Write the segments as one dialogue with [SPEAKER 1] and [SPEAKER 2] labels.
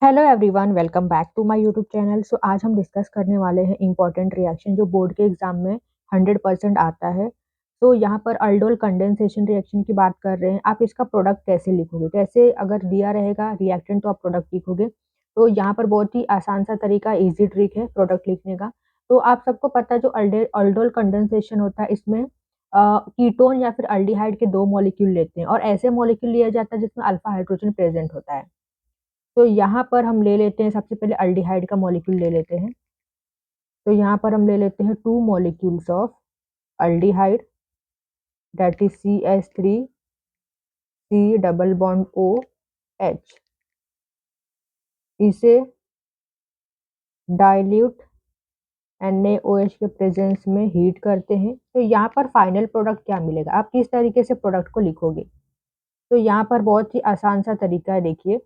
[SPEAKER 1] Hello everyone, welcome back to my YouTube channel. So आज हम discuss करने वाले हैं इंपॉर्टेंट रिएक्शन जो बोर्ड के एग्जाम में 100% आता है। तो यहाँ पर अल्डोल कंडेंसेशन रिएक्शन की बात कर रहे हैं। आप इसका प्रोडक्ट कैसे लिखोगे, कैसे अगर दिया रहेगा रिएक्टेंट तो आप प्रोडक्ट लिखोगे। तो यहाँ पर बहुत ही आसान सा तरीका, इजी ट्रिक है प्रोडक्ट लिखने का। तो आप सबको पता है जो अल्डोल कंडेंसेशन होता है, इसमें कीटोन या फिर अल्डिहाइड के दो मॉलिक्यूल लेते हैं और ऐसे मॉलिक्यूल लिया जाता है जिसमें अल्फा हाइड्रोजन प्रेजेंट होता है। तो यहाँ पर हम ले लेते हैं, सबसे पहले अल्डिहाइड का मॉलिक्यूल ले लेते हैं। तो यहाँ पर हम ले लेते हैं 2 molecules of aldehyde, that is CH3 C double bond OH। इसे डाइल्यूट NaOH के प्रेजेंस में हीट करते हैं। तो यहाँ पर फाइनल प्रोडक्ट क्या मिलेगा, आप किस तरीके से प्रोडक्ट को लिखोगे। तो यहाँ पर बहुत ही आसान सा तरीका है, देखिए।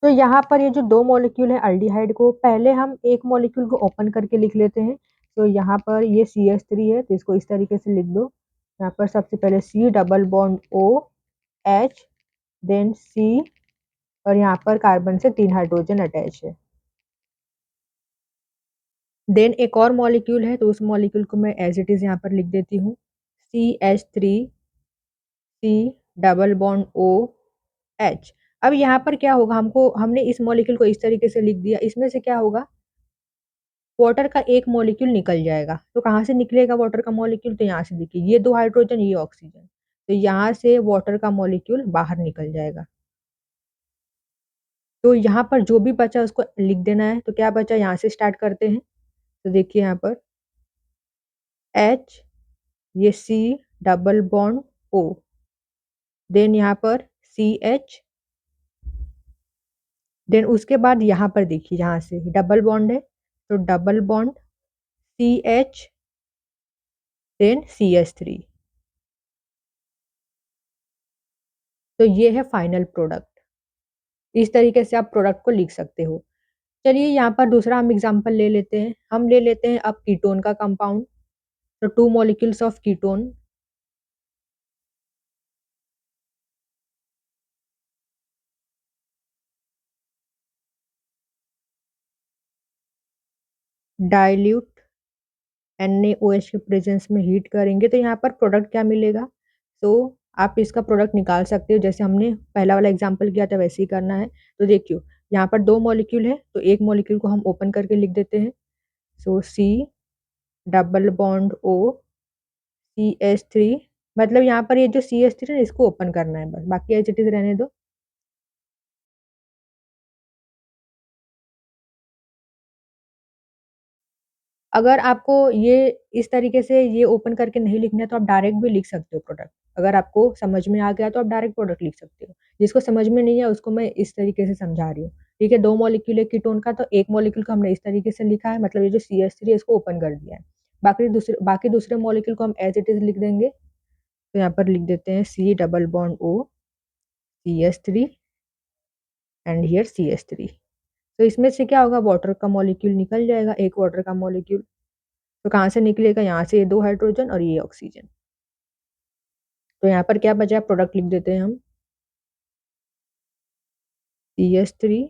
[SPEAKER 1] तो यहाँ पर ये जो दो मॉलिक्यूल है अल्डिहाइड को, पहले हम एक मॉलिक्यूल को ओपन करके लिख लेते हैं। तो यहाँ पर ये CH3 है, तो इसको इस तरीके से लिख दो। यहाँ पर सबसे पहले C double bond OH, then C, और यहाँ पर कार्बन से 3 हाइड्रोजन अटैच है। देन एक और मॉलिक्यूल है, तो उस मॉलिक्यूल को मैं एज इट इज यहाँ पर लिख देती हूँ। CH3 C double bond OH। अब यहाँ पर क्या होगा, हमने इस मॉलिक्यूल को इस तरीके से लिख दिया, इसमें से क्या होगा, वाटर का एक मॉलिक्यूल निकल जाएगा। तो कहाँ से निकलेगा वाटर का मॉलिक्यूल, तो यहाँ से, देखिए ये 2 हाइड्रोजन, ये ऑक्सीजन, तो यहाँ से वाटर का मॉलिक्यूल बाहर निकल जाएगा। तो यहाँ पर जो भी बचा उसको लिख देना है। तो क्या बचा, यहाँ से स्टार्ट करते हैं। तो देखिए यहाँ पर H, ये C double bond O, then यहाँ पर CH, देन उसके बाद यहाँ पर देखिए, यहाँ से डबल बॉन्ड है, तो double bond CH, then CH3। तो ये है फाइनल प्रोडक्ट। इस तरीके से आप प्रोडक्ट को लिख सकते हो। चलिए यहाँ पर दूसरा हम एग्जांपल ले लेते हैं। हम ले लेते हैं अब कीटोन का कंपाउंड। तो 2 molecules of ketone, dilute NaOH के प्रेजेंस में हीट करेंगे। तो यहाँ पर प्रोडक्ट क्या मिलेगा, तो आप इसका प्रोडक्ट निकाल सकते हो। जैसे हमने पहला वाला एग्जांपल किया था वैसे ही करना है। तो देखियो यहाँ पर 2 मॉलिक्यूल है, तो एक मॉलिक्यूल को हम ओपन करके लिख देते हैं। सो C double bond O CH3, मतलब यहाँ पर ये जो CH3 है इसको ओपन करना है बस, बाकी एज इट इज रहने दो। अगर आपको ये इस तरीके से ये ओपन करके नहीं लिखना है तो आप डायरेक्ट भी लिख सकते हो प्रोडक्ट। अगर आपको समझ में आ गया तो आप डायरेक्ट प्रोडक्ट लिख सकते हो। जिसको समझ में नहीं है उसको मैं इस तरीके से समझा रही हूँ। ठीक है, 2 मॉलिक्यूल है कीटोन का, तो एक मॉलिक्यूल को हमने इस तरीके से लिखा है, मतलब ये जो CH3 है इसको ओपन कर दिया है। बाकी दूसरे मॉलिक्यूल को हम एज इट इज लिख देंगे। तो यहाँ पर लिख देते हैं C double bond O CH3 and here CH3। तो इसमें से क्या होगा, वाटर का मॉलिक्यूल निकल जाएगा, एक वाटर का मॉलिक्यूल। तो कहाँ से निकलेगा, यहाँ से ये 2 हाइड्रोजन और ये ऑक्सीजन। तो यहाँ पर क्या बचा, प्रोडक्ट लिख देते हैं हम। CH3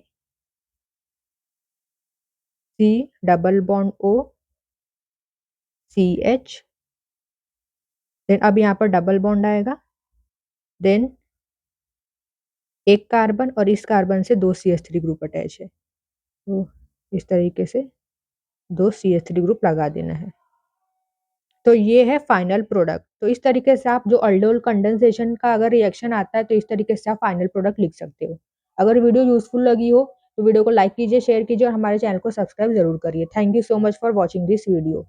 [SPEAKER 1] C double bond O CH, then अब यहाँ पर डबल बॉन्ड आएगा, देन एक कार्बन, और इस कार्बन से 2 CH3 ग्रुप अटैच है। तो इस तरीके से 2 CH3 ग्रुप लगा देना है। तो ये है फाइनल प्रोडक्ट। तो इस तरीके से आप जो अल्डोल कंडेंसेशन का अगर रिएक्शन आता है तो इस तरीके से आप फाइनल प्रोडक्ट लिख सकते हो। अगर वीडियो यूजफुल लगी हो तो वीडियो को लाइक कीजिए, शेयर कीजिए और हमारे चैनल को सब्सक्राइब जरूर करिए। Thank you so much for watching this video.